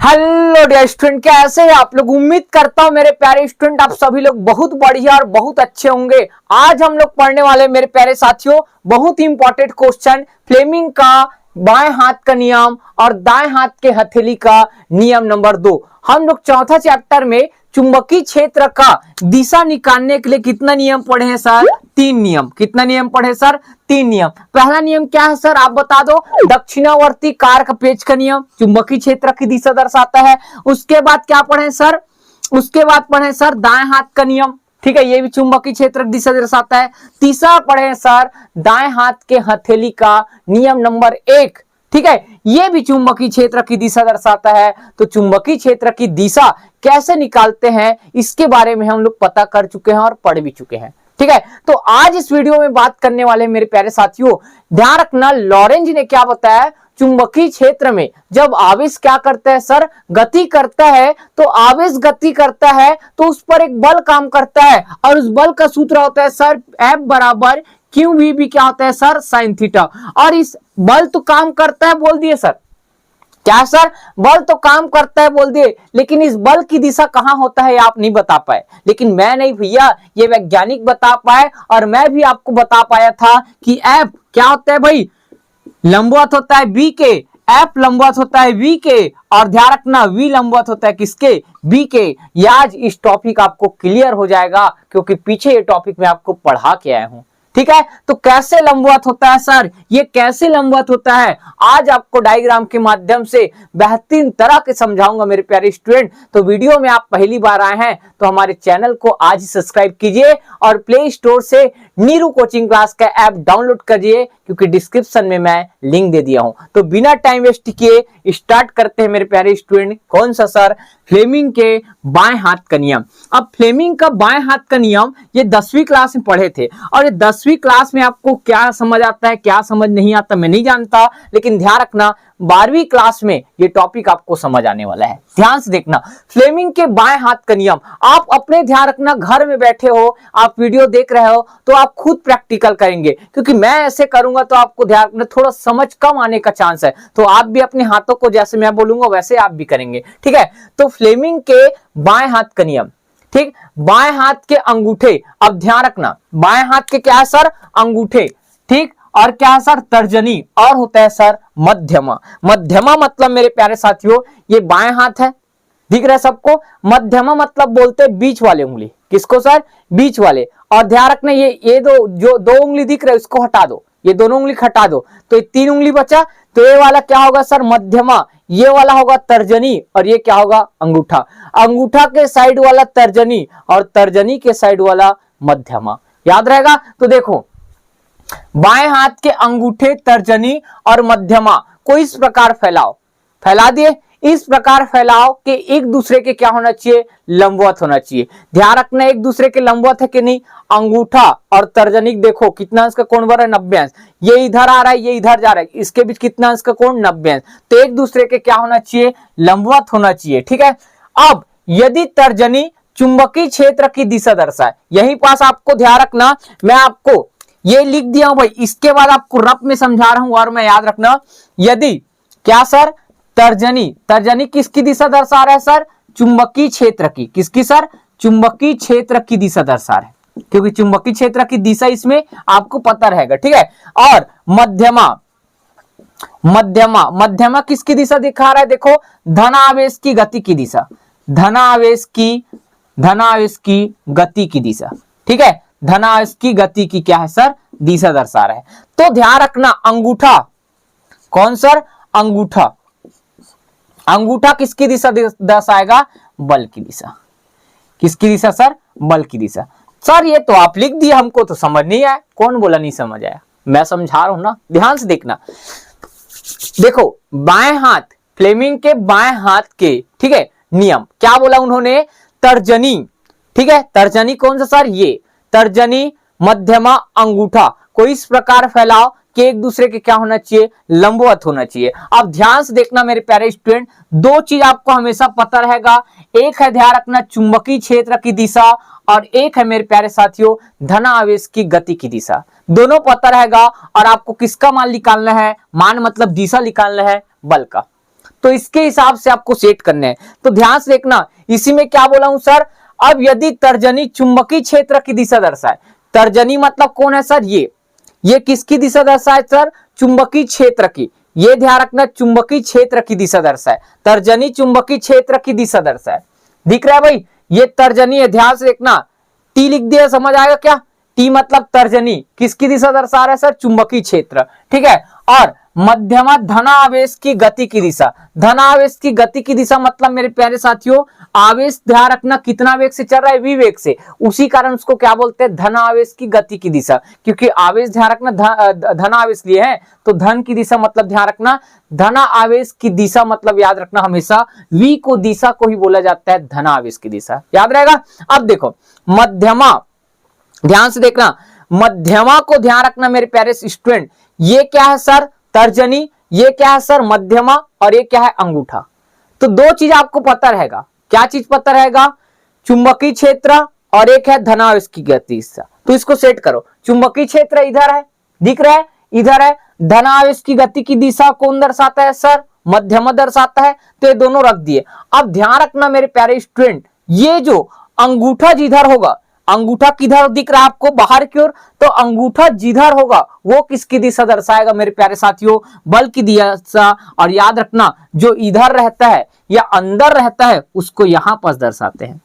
Hello dear student, कैसे हैं आप लोग। उम्मीद करता हूं मेरे प्यारे स्टूडेंट आप सभी लोग बहुत बढ़िया और बहुत अच्छे होंगे। आज हम लोग पढ़ने वाले मेरे प्यारे साथियों बहुत ही इंपॉर्टेंट क्वेश्चन फ्लेमिंग का बाएं हाथ का नियम और दाएं हाथ के हथेली का नियम नंबर 2। हम लोग चौथा चैप्टर में चुंबकीय क्षेत्र का दिशा निकालने के लिए कितना नियम पढ़े हैं सर? 3 नियम। कितना नियम पढ़े सर? 3 नियम। पहला नियम क्या है सर, आप बता दो। दक्षिणावर्ती कारक पेच का नियम चुंबकीय क्षेत्र की दिशा दर्शाता है। उसके बाद क्या पढ़े सर? उसके बाद पढ़े सर दाएं हाथ का नियम, ठीक है, ये भी चुंबकीय क्षेत्र की दिशा दर्शाता है। तीसरा पढ़े सर दाएं हाथ के हथेली का नियम नंबर 1, ठीक है, ये भी चुंबकीय क्षेत्र की दिशा दर्शाता है। तो चुंबकीय क्षेत्र की दिशा कैसे निकालते हैं इसके बारे में हम लोग पता कर चुके हैं और पढ़ भी चुके हैं, ठीक है। तो आज इस वीडियो में बात करने वाले मेरे प्यारे साथियों, ध्यान रखना लॉरेंज ने क्या बताया, चुंबकीय क्षेत्र में जब आवेश क्या करता है सर, गति करता है, तो आवेश गति करता है तो उस पर एक बल काम करता है और उस बल का सूत्र होता है सर F बराबर क्यू वी भी क्या होता है सर, साइन थीटा। और इस बल तो काम करता है बोल दिए सर, क्या सर, बल तो काम करता है बोल दिए, लेकिन इस बल की दिशा कहां होता है आप नहीं बता पाए। लेकिन मैं नहीं भैया, ये वैज्ञानिक बता पाए और मैं भी आपको बता पाया था कि F क्या होता है भाई, लंबवत होता है बी के, F लंबवत होता है V के, और ध्यान रखना V लंबवत होता है किसके, B के। ये आज इस टॉपिक आपको क्लियर हो जाएगा क्योंकि पीछे ये टॉपिक मैं आपको पढ़ा के आया हूं, ठीक है। तो कैसे लंबवत होता है सर, ये कैसे लंबवत होता है आज आपको डायग्राम के माध्यम से बेहतरीन तरह के समझाऊंगा मेरे प्यारे स्टूडेंट। तो वीडियो में आप पहली बार आए हैं तो हमारे चैनल को आज ही सब्सक्राइब कीजिए और प्ले स्टोर से नीरू कोचिंग क्लास का ऐप डाउनलोड करिए क्योंकि डिस्क्रिप्शन में मैं लिंक दे दिया हूं। तो बिना टाइम वेस्ट किए स्टार्ट करते हैं मेरे प्यारे स्टूडेंट। कौन सा सर? फ्लेमिंग के बाएं हाथ का नियम। अब फ्लेमिंग का बाएं हाथ का नियम ये 10वीं क्लास में पढ़े थे और ये 10वीं क्लास में आपको क्या समझ आता है क्या समझ नहीं आता मैं नहीं जानता, लेकिन ध्यान रखना 12वीं क्लास में ये टॉपिक आपको समझ आने वाला है। ध्यान से देखना फ्लेमिंग के बाएं हाथ का नियम। आप अपने ध्यान रखना घर में बैठे हो, आप वीडियो देख रहे हो तो आप खुद प्रैक्टिकल करेंगे क्योंकि मैं ऐसे करूंगा तो आपको ध्यान रखना थोड़ा समझ कम आने का चांस है। तो आप भी अपने हाथों को जैसे मैं बोलूंगा वैसे आप भी करेंगे, ठीक है। तो फ्लेमिंग के बाएं हाथ का नियम, ठीक, बाएं हाथ के अंगूठे। अब ध्यान रखना बाएं हाथ के क्या है सर, अंगूठे, ठीक, और क्या है सर, तर्जनी, और होता है सर मध्यमा। मध्यमा मतलब मेरे प्यारे साथियों ये बाएं हाथ है, दिख रहा है सबको। मध्यमा मतलब बोलते हैं बीच वाले उंगली, किसको सर, बीच वाले। और ध्यान रखना ये जो 2 उंगली दिख रहे हैं इसको हटा दो, ये दोनों उंगली हटा दो तो ये 3 उंगली बचा। तो ये वाला क्या होगा सर, मध्यमा, ये वाला होगा तर्जनी और ये क्या होगा, अंगूठा। अंगूठा के साइड वाला तर्जनी और तर्जनी के साइड वाला मध्यमा, याद रहेगा। तो देखो बाएं हाथ के अंगूठे, तर्जनी और मध्यमा को इस प्रकार फैलाओ, फैला दिए, इस प्रकार फैलाओ कि एक दूसरे के क्या होना चाहिए, लंबवत होना चाहिए। ध्यान रखना एक दूसरे के लंबवत है कि नहीं। अंगूठा और तर्जनी देखो कितना अंश का कोण बन रहा है, 90 अंश। ये इधर आ रहा है, ये इधर जा रहा है, इसके बीच कितना अंश का कोण, 90 अंश। तो एक दूसरे के क्या होना चाहिए, लंबवत होना चाहिए, ठीक है। अब यदि तर्जनी चुंबकीय क्षेत्र की दिशा दर्शाए, यही पास आपको ध्यान रखना, मैं आपको ये लिख दिया हूं भाई, इसके बाद आपको रफ में समझा रहा हूं और मैं याद रखना। यदि क्या सर, तर्जनी किसकी दिशा दर्शा रहा है सर, चुंबकीय क्षेत्र की, किसकी सर, चुंबकीय क्षेत्र की दिशा दर्शा रहा है क्योंकि चुंबकीय क्षेत्र की दिशा इसमें आपको पता रहेगा, ठीक है। और मध्यमा, मध्यमा किसकी दिशा दिखा रहा है, देखो धनावेश की गति की दिशा, धनावेश की गति की दिशा, ठीक है, धनावेश की गति की क्या है सर, दिशा दर्शा रहा है। तो ध्यान रखना अंगूठा, कौन सर, अंगूठा, अंगूठा किसकी दिशा दर्शाएगा, बल की दिशा। किसकी दिशा सर, बल की दिशा। सर ये तो आप लिख दिए, हमको तो समझ नहीं आया। कौन बोला नहीं समझ आया, मैं समझा रहा हूं ना, ध्यान से देखना। देखो बाएं हाथ, फ्लेमिंग के बाएं हाथ के, ठीक है, नियम क्या बोला उन्होंने, तर्जनी, ठीक है, तर्जनी कौन सा सर, ये तर्जनी, मध्यमा, अंगूठा को इस प्रकार फैलाओ कि एक दूसरे के क्या होना चाहिए, लंबवत होना चाहिए। अब ध्यान से देखना मेरे प्यारे स्टूडेंट, 2 चीज आपको हमेशा पता रहेगा, एक है ध्यान रखना चुंबकीय क्षेत्र की दिशा और एक है मेरे प्यारे साथियों धनावेश की गति की दिशा। दोनों पता रहेगा और आपको किसका मान निकालना है, मान मतलब दिशा निकालना है बल का। तो इसके हिसाब से आपको सेट करने हैं। तो ध्यान से देखना, इसी में क्या बोला हूं सर, अब यदि तर्जनी चुंबकीय क्षेत्र की दिशा दर्शाए, तर्जनी मतलब कौन है सर, ये किसकी दिशा दर्शाए सर, चुंबकीय क्षेत्र की। ये ध्यान रखना, चुंबकीय क्षेत्र की दिशा दर्शाए, तर्जनी चुंबकीय क्षेत्र की दिशा दर्शाए। दिख रहा है भाई, ये तर्जनी है, ध्यान से देखना, टी लिख दिया, समझ आएगा क्या, टी मतलब तर्जनी, किसकी दिशा दर्शा रहा है सर, चुंबकीय क्षेत्र, ठीक है। और मध्यमा धनावेश की गति की दिशा, धनावेश की गति की दिशा मतलब मेरे प्यारे साथियों, आवेश ध्यान रखना कितना वेग से चल रहा है, v वेग से, उसी कारण उसको क्या बोलते हैं, धनावेश की गति की दिशा, क्योंकि आवेश ध्यान रखना धनावेश लिए है, तो धन की दिशा मतलब ध्यान रखना धना आवेश की दिशा, मतलब याद रखना हमेशा v को दिशा को ही बोला जाता है धनावेश की दिशा, याद रहेगा। अब देखो मध्यमा, ध्यान से देखना, मध्यमा को ध्यान रखना मेरे प्यारे स्टूडेंट, ये क्या है सर, तर्जनी, ये क्या है सर, मध्यमा, और ये क्या है, अंगूठा। तो दो चीज आपको पता रहेगा, क्या चीज पता रहेगा, चुंबकीय क्षेत्र और एक है धनावेश की गति। तो इसको सेट करो, चुंबकीय क्षेत्र इधर है, दिख रहा है, इधर है, धनावेश की गति की दिशा कौन दर्शाता है सर, मध्यमा दर्शाता है, तो ये दोनों रख दिए। अब ध्यान रखना मेरे प्यारे स्टूडेंट, ये जो अंगूठा जिधर होगा, अंगूठा किधर दिख रहा है आपको, बाहर की ओर, तो अंगूठा जिधर होगा वो किसकी दिशा दर्शाएगा मेरे प्यारे साथियों, बल की दिशा। और याद रखना जो इधर रहता है या अंदर रहता है उसको यहां पास दर्शाते हैं,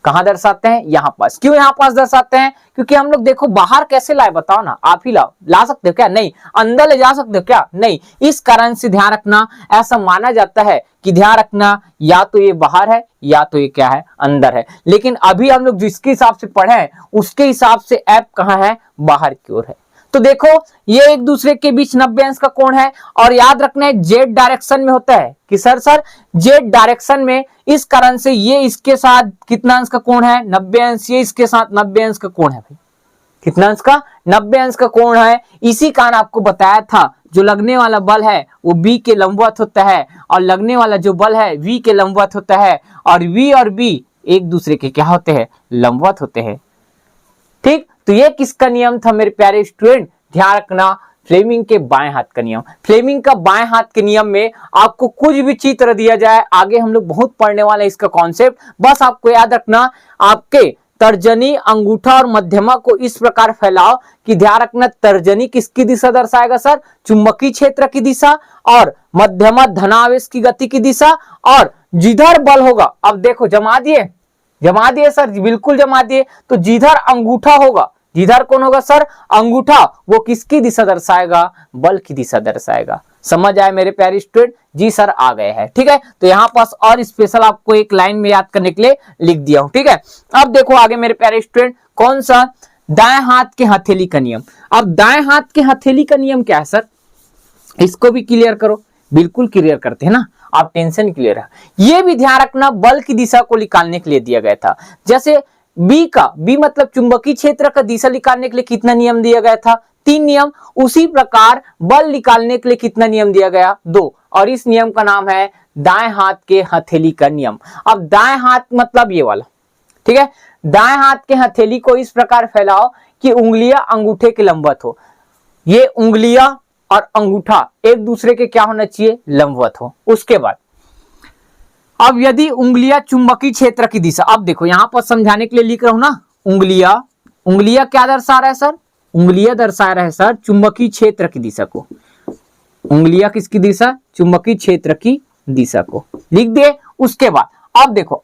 कहां दर्शाते हैं, यहां पास। क्यों यहां पास दर्शाते हैं, क्योंकि हम लोग देखो बाहर कैसे लाए, बताओ ना, आप ही लाओ, ला सकते हो क्या, नहीं, अंदर ले जा सकते हो क्या, नहीं, इस कारण से ध्यान रखना, ऐसा माना जाता है कि ध्यान रखना या तो ये बाहर है या तो ये क्या है, अंदर है। लेकिन अभी हम लोग जिसके हिसाब से पढ़े हैं उसके हिसाब से ऐप कहां है, बाहर की ओर है। तो देखो ये एक दूसरे के बीच 90 अंश का कोण है, और याद रखना है जेड डायरेक्शन में होता है कि सर जेड डायरेक्शन में, इस कारण से ये इसके साथ कितना अंश का कोण है, 90 अंश, ये इसके साथ 90 अंश का कोण है भाई, कितना अंश का, 90 अंश का कोण है। इसी कारण आपको बताया था जो लगने वाला बल है वो बी के लंबवत होता है, और लगने वाला जो बल है वी के लंबवत होता है, और वी और बी एक दूसरे के क्या होते हैं, लंबवत होते हैं, ठीक। तो ये किसका नियम था मेरे प्यारे स्टूडेंट, ध्यान रखना, फ्लेमिंग के बाएं हाथ का नियम। फ्लेमिंग का बाएं हाथ के नियम में आपको कुछ भी चित्र दिया जाए, आगे हम लोग बहुत पढ़ने वाले हैं इसका कॉन्सेप्ट, बस आपको याद रखना, आपके तर्जनी, अंगूठा और मध्यमा को इस प्रकार फैलाओ कि ध्यान रखना तर्जनी किसकी दिशा दर्शाएगा सर, चुंबकीय क्षेत्र की दिशा, और मध्यमा धनावेश की गति की दिशा, और जिधर बल होगा, अब देखो जमा दिए सर, बिल्कुल जमा दिए, तो जिधर अंगूठा होगा, जिधर कौन होगा सर, अंगूठा, वो किसकी दिशा दर्शाएगा, बल की दिशा दर्शाएगा। समझ आए मेरे प्यारे स्टूडेंट, जी सर आ गए हैं, ठीक है। तो यहाँ पास और स्पेशल आपको एक लाइन में याद करने के लिए लिख दिया हूं, ठीक है। अब देखो आगे मेरे प्यारे स्टूडेंट, कौन सा, दाएं हाथ के हथेली का नियम। अब दाएं हाथ के हथेली का नियम क्या है सर, इसको भी क्लियर करो, बिल्कुल क्लियर करते हैं ना, आप टेंशन क्लियर है। ये भी ध्यान रखना बल की दिशा को निकालने के लिए दिया गया था, जैसे बी मतलब चुंबकीय क्षेत्र का दिशा निकालने के लिए कितना नियम दिया गया था, 3 नियम। उसी प्रकार बल निकालने के लिए कितना नियम दिया गया, 2, और इस नियम का नाम है दाएं हाथ के हथेली का नियम। अब दाएं हाथ मतलब ये वाला, ठीक है, दाएं हाथ के हथेली को इस प्रकार फैलाओ कि उंगलियां अंगूठे के लंबवत हो, ये उंगलियां और अंगूठा एक दूसरे के क्या होना चाहिए, लंबवत हो। उसके बाद अब यदि उंगलियां चुंबकीय क्षेत्र की दिशा, अब देखो यहां पर समझाने के लिए लिख रहा हूं ना, उंगलियां क्या दर्शा रहा है सर, उंगलियां दर्शा रहा है सर चुंबकीय क्षेत्र की दिशा को, उंगलियां किसकी दिशा, चुंबकीय क्षेत्र की दिशा को लिख दिए। उसके बाद अब देखो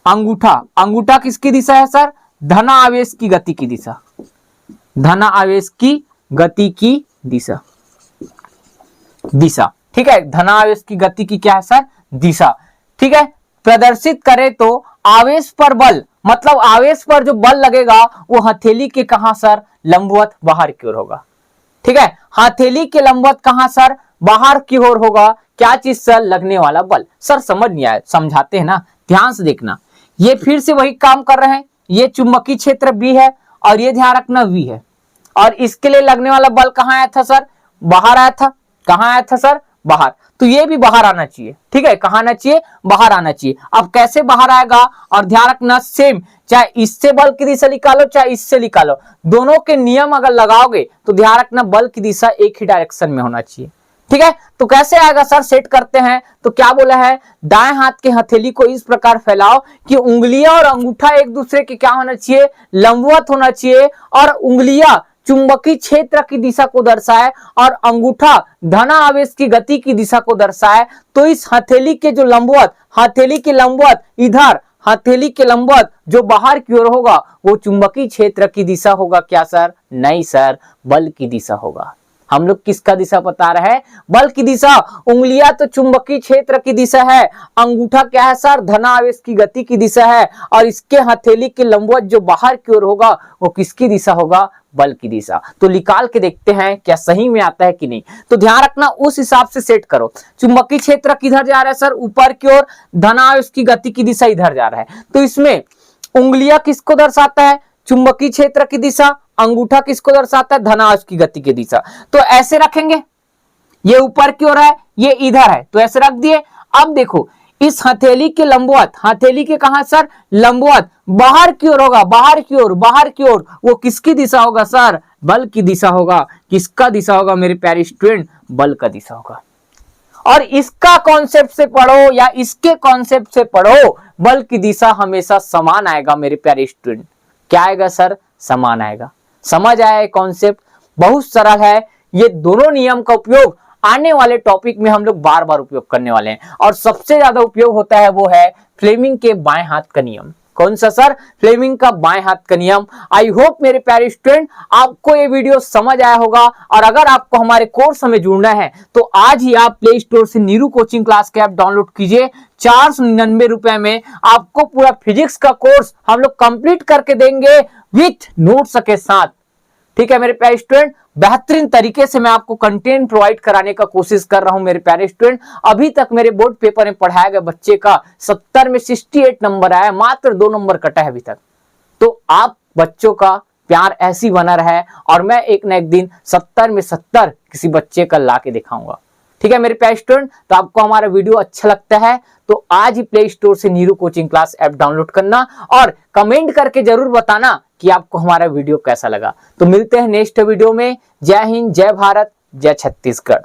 अंगूठा किसकी दिशा है सर, धना आवेश की गति की दिशा, धना आवेश की गति की दिशा, ठीक है, धनावेश की गति की क्या है सर, दिशा, ठीक है। प्रदर्शित करें तो आवेश पर बल, मतलब आवेश पर जो बल लगेगा वो हथेली के कहां सर, लंबवत बाहर की ओर होगा, ठीक है, हथेली के लंबवत कहां सर, बाहर की ओर होगा। क्या चीज सर, लगने वाला बल। सर समझ नहीं आया, समझाते हैं ना, ध्यान से देखना, ये फिर से वही काम कर रहे हैं, ये चुंबकीय क्षेत्र बी है और ये ध्यान रखना वी है, और इसके लिए लगने वाला बल कहां आया था सर, बाहर आया था, कहां आया था सर, बाहर, तो ये भी बाहर आना चाहिए, ठीक है, कहां आना चाहिए, बाहर आना चाहिए। अब कैसे बाहर आएगा, और ध्यान रखना सेम, चाहे इससे बल की दिशा निकालो चाहे इससे निकालो, दोनों के नियम अगर लगाओगे तो ध्यान रखना बल की दिशा एक ही डायरेक्शन में होना चाहिए, ठीक है, तो कैसे आएगा सर, सेट करते हैं। तो क्या बोला है, दाएं हाथ के हथेली को इस प्रकार फैलाओ कि उंगलियां और अंगूठा एक दूसरे के क्या होना चाहिए, लंबवत होना चाहिए, और उंगलियां चुंबकीय क्षेत्र की दिशा को दर्शाए और अंगूठा धनावेश की गति की दिशा को दर्शाए। तो इस हथेली के जो लंबवत, हथेली के लंबवत इधर, हथेली के लंबवत जो बाहर की ओर होगा वो चुंबकीय क्षेत्र की दिशा होगा क्या सर, नहीं सर, बल की दिशा होगा। हम लोग किसका दिशा बता रहे हैं, बल की दिशा। उंगलियां तो चुंबकीय क्षेत्र की दिशा है, अंगूठा क्या है सर, धनावेश की गति की दिशा है, और इसके हथेली के लंबवत जो बाहर की ओर होगा वो किसकी दिशा होगा, बल की दिशा। तो निकाल के देखते हैं क्या सही में आता है कि नहीं। तो ध्यान रखना, उस हिसाब से सेट करो। चुंबकीय क्षेत्र किधर जा रहा है सर, ऊपर की ओर, धनावेश की गति की दिशा इधर जा रहा है। तो इसमें उंगलियां किसको दर्शाता है, चुंबकीय क्षेत्र की दिशा, अंगूठा किसको दर्शाता है, धनावेश की गति की दिशा। तो ऐसे रखेंगे, ये ऊपर की ओर है, ये इधर है, तो ऐसे रख दिए। अब देखो इस हथेली के लंबवत, हथेली के कहां सर, लंबवत बाहर की ओर होगा, बाहर की ओर, बाहर की ओर, वो किसकी दिशा होगा सर, बल की दिशा होगा। किसका दिशा होगा मेरे प्यारे स्टूडेंट, बल का दिशा होगा। और इसका कॉन्सेप्ट से पढ़ो या इसके कॉन्सेप्ट से पढ़ो, बल की दिशा हमेशा समान आएगा मेरे प्यारे स्टूडेंट। क्या आएगा सर, समान आएगा। समझ आया ये कॉन्सेप्ट, बहुत सरल है। ये दोनों नियम का उपयोग आने वाले टॉपिक में हम लोग बार बार उपयोग करने वाले हैं, और सबसे ज्यादा उपयोग होता है वो है फ्लेमिंग के बाएं हाथ का नियम। कौन सा सर, फ्लेमिंग का बाएं हाथ का नियम। आई होप मेरे प्यारे स्टूडेंट आपको ये वीडियो समझ आया होगा, और अगर आपको हमारे कोर्स में जुड़ना है तो आज ही आप प्ले स्टोर से नीरू कोचिंग क्लास के ऐप डाउनलोड कीजिए। 499 रुपए में आपको पूरा फिजिक्स का कोर्स हम लोग कंप्लीट करके देंगे विथ नोट्स के साथ। ठीक है मेरे प्यारे स्टूडेंट, बेहतरीन तरीके से मैं आपको कंटेंट प्रोवाइड कराने का कोशिश कर रहा हूं मेरे प्यारे स्टूडेंट। अभी तक मेरे बोर्ड पेपर में पढ़ाया गया बच्चे का 70 में 68 नंबर आया, मात्र 2 नंबर कटा है अभी तक। तो आप बच्चों का प्यार ऐसी बना रहा है, और मैं एक न एक दिन 70 में 70 किसी बच्चे का ला के दिखाऊंगा। ठीक है मेरे प्यारे स्टूडेंट, तो आपको हमारा वीडियो अच्छा लगता है तो आज ही प्ले स्टोर से Neeru coaching class app download करना, और कमेंट करके जरूर बताना कि आपको हमारा वीडियो कैसा लगा। तो मिलते हैं नेक्स्ट वीडियो में। जय हिंद, जय भारत, जय छत्तीसगढ़।